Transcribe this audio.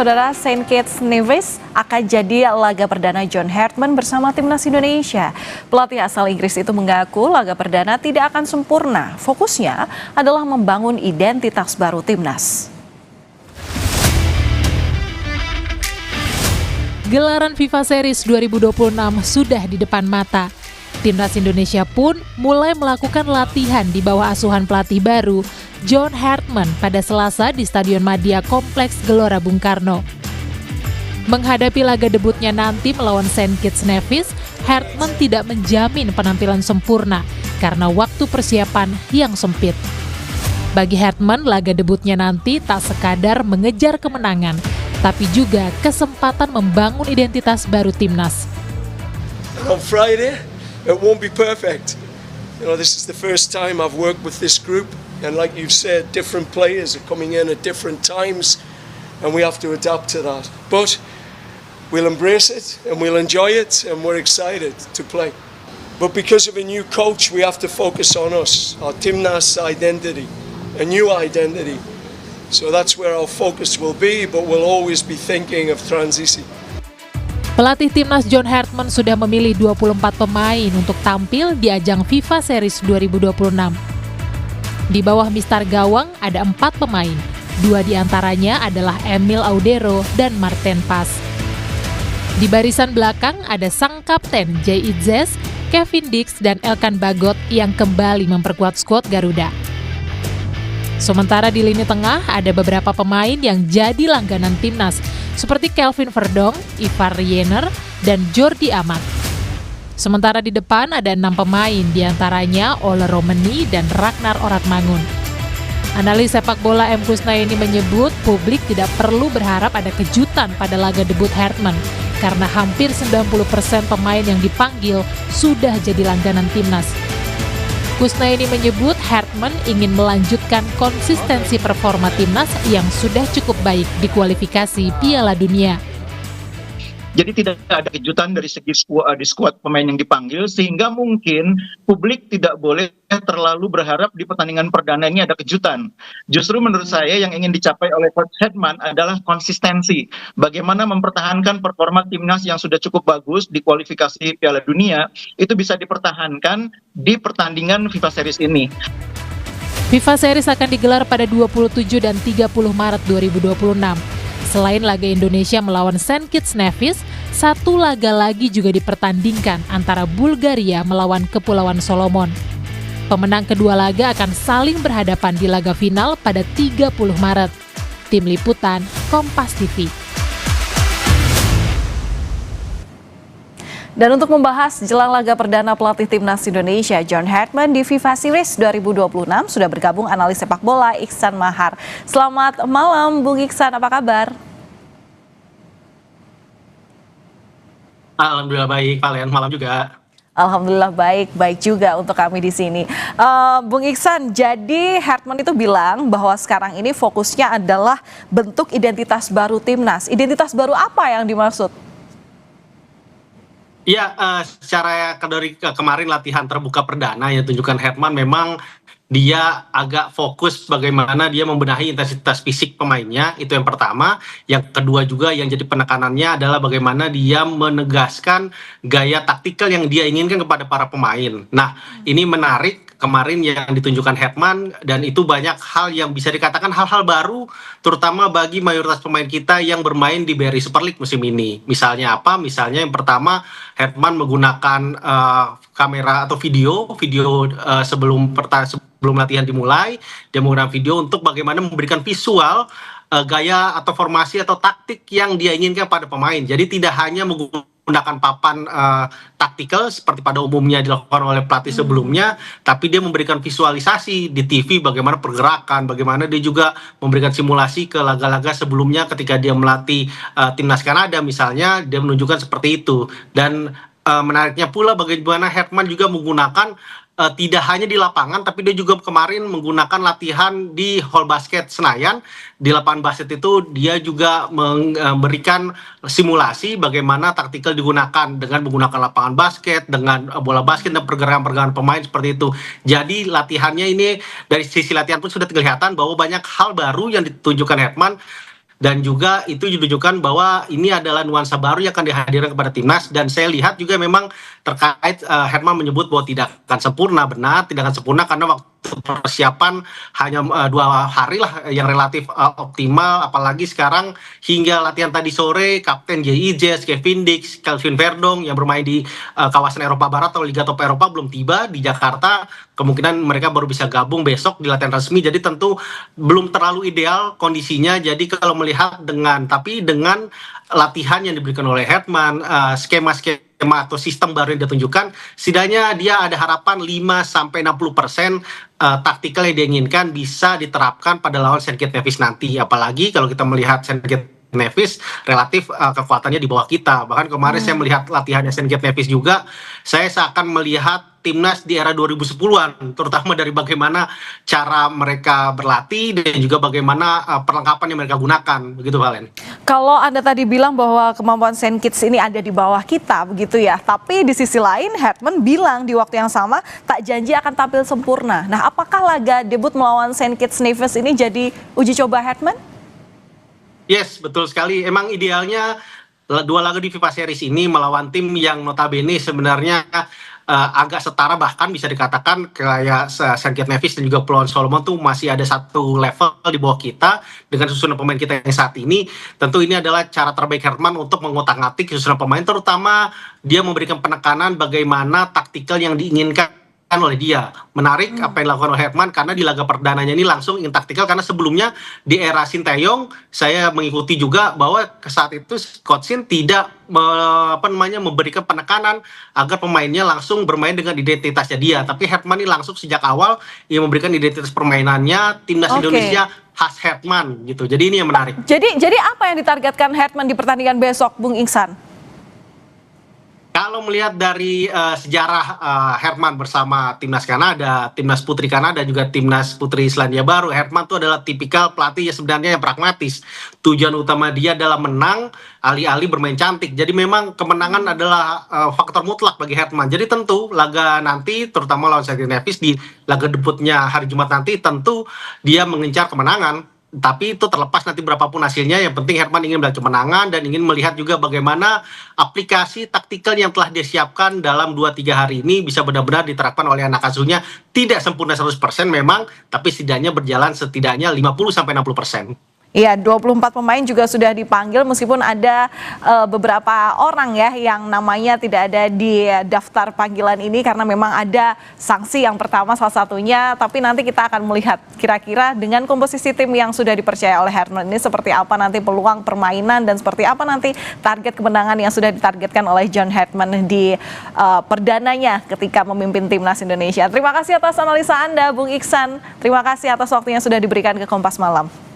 Saudara, Saint Kitts Nevis akan jadi laga perdana John Hartman bersama timnas Indonesia. Pelatih asal Inggris itu mengaku laga perdana tidak akan sempurna. Fokusnya adalah membangun identitas baru timnas. Gelaran FIFA Series 2026 sudah di depan mata. Timnas Indonesia pun mulai melakukan latihan di bawah asuhan pelatih baru, John Hartman, pada Selasa di Stadion Madia Kompleks Gelora Bung Karno. Menghadapi laga debutnya nanti melawan Saint Kitts Nevis, Hartman tidak menjamin penampilan sempurna karena waktu persiapan yang sempit. Bagi Hartman, laga debutnya nanti tak sekadar mengejar kemenangan, tapi juga kesempatan membangun identitas baru timnas. On Friday, it won't be perfect. This is the first time I've worked with this group, and like you've said, different players are coming in at different times, and we have to adapt to that. But we'll embrace it, and we'll enjoy it, and we're excited to play. But because of a new coach, we have to focus on us, our Timnas identity, a new identity. So that's where our focus will be, but we'll always be thinking of transisi. Pelatih timnas John Hartman sudah memilih 24 pemain untuk tampil di ajang FIFA Series 2026. Di bawah Mister Gawang ada 4 pemain, 2 diantaranya adalah Emil Audero dan Marten Pas. Di barisan belakang ada sang kapten Jay Itzes, Kevin Dix, dan Elkan Bagot yang kembali memperkuat skuad Garuda. Sementara di lini tengah ada beberapa pemain yang jadi langganan timnas seperti Kelvin Verdong, Ivar Jenner, dan Jordi Amat. Sementara di depan ada 6 pemain, diantaranya Ole Romeni dan Ragnar Oratmangun. Analis sepak bola M. Kusnaini menyebut publik tidak perlu berharap ada kejutan pada laga debut Hartman karena hampir 90% pemain yang dipanggil sudah jadi langganan timnas. Kusnaini menyebut Hartman ingin melanjutkan konsistensi performa timnas yang sudah cukup baik di kualifikasi Piala Dunia. Jadi tidak ada kejutan dari segi skuad pemain yang dipanggil, sehingga mungkin publik tidak boleh terlalu berharap di pertandingan perdana ini ada kejutan. Justru menurut saya yang ingin dicapai oleh Coach Hartman adalah konsistensi. Bagaimana mempertahankan performa timnas yang sudah cukup bagus di kualifikasi Piala Dunia, itu bisa dipertahankan di pertandingan FIFA Series ini. FIFA Series akan digelar pada 27 dan 30 Maret 2026. Selain laga Indonesia melawan Saint Kitts Nevis, satu laga lagi juga dipertandingkan antara Bulgaria melawan Kepulauan Solomon. Pemenang kedua laga akan saling berhadapan di laga final pada 30 Maret. Tim Liputan, Kompas TV. Dan untuk membahas jelang laga perdana pelatih timnas Indonesia John Hartman di FIFA Series 2026 sudah bergabung analis sepak bola Iksan Mahar. Selamat malam Bung Iksan, apa kabar? Alhamdulillah baik, Valen, malam juga. Alhamdulillah baik juga untuk kami di sini. Bung Iksan, jadi Hartman itu bilang bahwa sekarang ini fokusnya adalah bentuk identitas baru timnas. Identitas baru apa yang dimaksud? Ya, secara dari kemarin latihan terbuka perdana yang tunjukkan Hartman memang dia agak fokus bagaimana dia membenahi intensitas fisik pemainnya, itu yang pertama. Yang kedua juga yang jadi penekanannya adalah bagaimana dia menegaskan gaya taktikal yang dia inginkan kepada para pemain. Nah, ini menarik kemarin yang ditunjukkan Hartman, dan itu banyak hal yang bisa dikatakan hal-hal baru, terutama bagi mayoritas pemain kita yang bermain di BRI Super League musim ini. Misalnya apa? Misalnya yang pertama, Hartman menggunakan kamera atau video sebelum latihan dimulai. Dia menggunakan video untuk bagaimana memberikan visual gaya atau formasi atau taktik yang dia inginkan pada pemain. Jadi tidak hanya menggunakan papan taktikal seperti pada umumnya dilakukan oleh pelatih sebelumnya, tapi dia memberikan visualisasi di TV bagaimana pergerakan, bagaimana dia juga memberikan simulasi ke laga-laga sebelumnya ketika dia melatih timnas Kanada misalnya, dia menunjukkan seperti itu. Dan menariknya pula bagaimana Hartman juga menggunakan tidak hanya di lapangan, tapi dia juga kemarin menggunakan latihan di hall basket Senayan. Di lapangan basket itu dia juga memberikan simulasi bagaimana taktikal digunakan dengan menggunakan lapangan basket, dengan bola basket dan pergerakan-pergerakan pemain seperti itu. Jadi latihannya ini dari sisi latihan pun sudah kelihatan bahwa banyak hal baru yang ditunjukkan Hartman dan juga itu ditunjukkan bahwa ini adalah nuansa baru yang akan dihadirkan kepada timnas. Dan saya lihat juga memang terkait Herman menyebut bahwa tidak akan sempurna, benar tidak akan sempurna karena waktu persiapan hanya 2 hari lah yang relatif optimal, apalagi sekarang hingga latihan tadi sore Kapten J.I. Jes, Kevin Dix, Kelvin Verdong yang bermain di kawasan Eropa Barat atau Liga Top Eropa belum tiba di Jakarta. Kemungkinan mereka baru bisa gabung besok di latihan resmi, jadi tentu belum terlalu ideal kondisinya. Jadi kalau melihat dengan latihan yang diberikan oleh Herman, skema atau sistem baru yang ditunjukkan, setidaknya dia ada harapan 5-60% taktikal yang diinginkan bisa diterapkan pada lawan St. Kitts Nevis nanti. Apalagi kalau kita melihat St. Kitts Nevis relatif kekuatannya di bawah kita. Bahkan kemarin saya melihat latihannya St. Kitts Nevis juga, saya seakan melihat timnas di era 2010-an, terutama dari bagaimana cara mereka berlatih dan juga bagaimana perlengkapan yang mereka gunakan, begitu Valen. Kalau Anda tadi bilang bahwa kemampuan St. Kitts ini ada di bawah kita, begitu ya. Tapi di sisi lain, Herman bilang di waktu yang sama tak janji akan tampil sempurna. Nah, apakah laga debut melawan St. Kitts Nevis ini jadi uji coba Herman? Yes, betul sekali. Emang idealnya 2 laga di FIFA Series ini melawan tim yang notabene sebenarnya agak setara, bahkan bisa dikatakan kayak St. Kitts Nevis dan juga Kepulauan Solomon tuh masih ada satu level di bawah kita dengan susunan pemain kita yang saat ini. Tentu ini adalah cara terbaik Herman untuk mengotak-atik susunan pemain, terutama dia memberikan penekanan bagaimana taktikal yang diinginkan oleh dia. Menarik apa yang dilakukan oleh Herman karena di laga perdananya ini langsung ingin taktikal, karena sebelumnya di era Sinteyong saya mengikuti juga bahwa saat itu Coach Shin tidak memberikan penekanan agar pemainnya langsung bermain dengan identitasnya dia, tapi Herman ini langsung sejak awal yang memberikan identitas permainannya timnas Indonesia khas Herman gitu. Jadi ini yang menarik. Jadi apa yang ditargetkan Herman di pertandingan besok, Bung Iksan? Kalau melihat dari sejarah Herman bersama timnas Kanada, timnas putri Kanada, juga timnas putri Selandia Baru, Herman itu adalah tipikal pelatih yang sebenarnya yang pragmatis. Tujuan utama dia adalah menang, alih-alih bermain cantik. Jadi memang kemenangan adalah faktor mutlak bagi Herman. Jadi tentu laga nanti, terutama lawan St. Kitts Nevis di laga debutnya hari Jumat nanti, tentu dia mengincar kemenangan. Tapi itu terlepas nanti berapapun hasilnya, yang penting Herman ingin melihat kemenangan dan ingin melihat juga bagaimana aplikasi taktikal yang telah disiapkan dalam 2-3 hari ini bisa benar-benar diterapkan oleh anak asuhnya. Tidak sempurna 100% memang, tapi setidaknya berjalan setidaknya 50-60%. Iya, 24 pemain juga sudah dipanggil meskipun ada beberapa orang ya yang namanya tidak ada di daftar panggilan ini karena memang ada sanksi yang pertama salah satunya. Tapi nanti kita akan melihat kira-kira dengan komposisi tim yang sudah dipercaya oleh Herman ini seperti apa nanti peluang permainan dan seperti apa nanti target kemenangan yang sudah ditargetkan oleh John Herman di perdananya ketika memimpin timnas Indonesia. Terima kasih atas analisa Anda, Bung Iksan. Terima kasih atas waktunya sudah diberikan ke Kompas Malam.